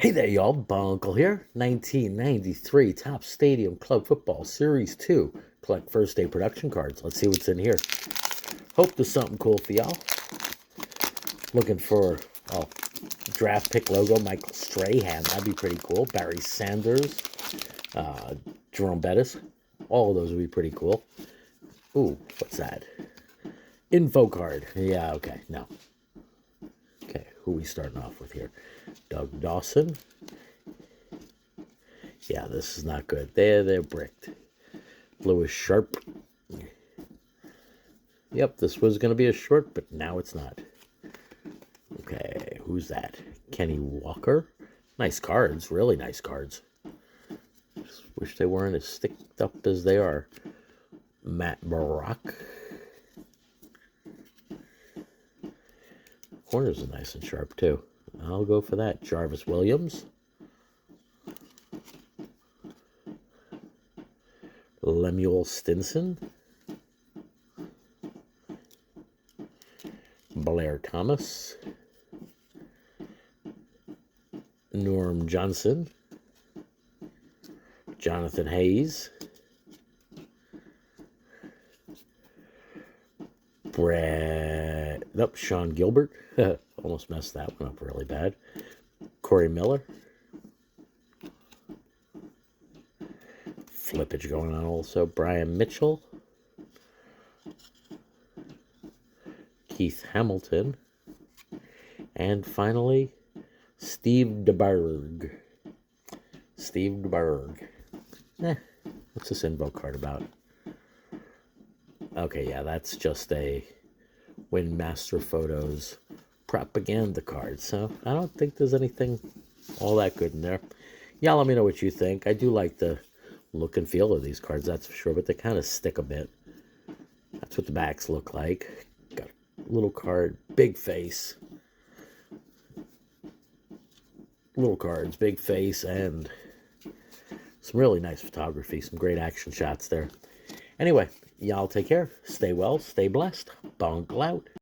Hey there, y'all. Bunkle here. 1993 Top Stadium Club Football Series 2. Collect first day production cards. Let's see what's in here. Hope there's something cool for y'all. Looking for, draft pick logo, Michael Strahan. That'd be pretty cool. Barry Sanders, Jerome Bettis. All of those would be pretty cool. Ooh, what's that? Info card. Yeah, okay, no. Okay, who are we starting off with here? Doug Dawson. Yeah, this is not good. They're bricked. Lewis Sharp. Yep, this was going to be a short, but now it's not. Okay, who's that? Kenny Walker. Nice cards, really nice cards. Just wish they weren't as sticked up as they are. Matt Barak. Corners are nice and sharp, too. I'll go for that. Jarvis Williams. Lemuel Stinson. Blair Thomas. Norm Johnson. Jonathan Hayes. Sean Gilbert. Almost messed that one up really bad. Corey Miller. Flippage going on also. Brian Mitchell. Keith Hamilton. And finally, Steve DeBerg. Steve DeBerg. What's this info card about? Okay, yeah, that's just a Win Master Photos propaganda card. So I don't think there's anything all that good in there. Yeah, let me know what you think. I do like the look and feel of these cards, that's for sure, but they kind of stick a bit. That's what the backs look like. Got a little card, big face. Little cards, big face, and some really nice photography, some great action shots there. Anyway, y'all take care. Stay well, stay blessed. Bunkle out.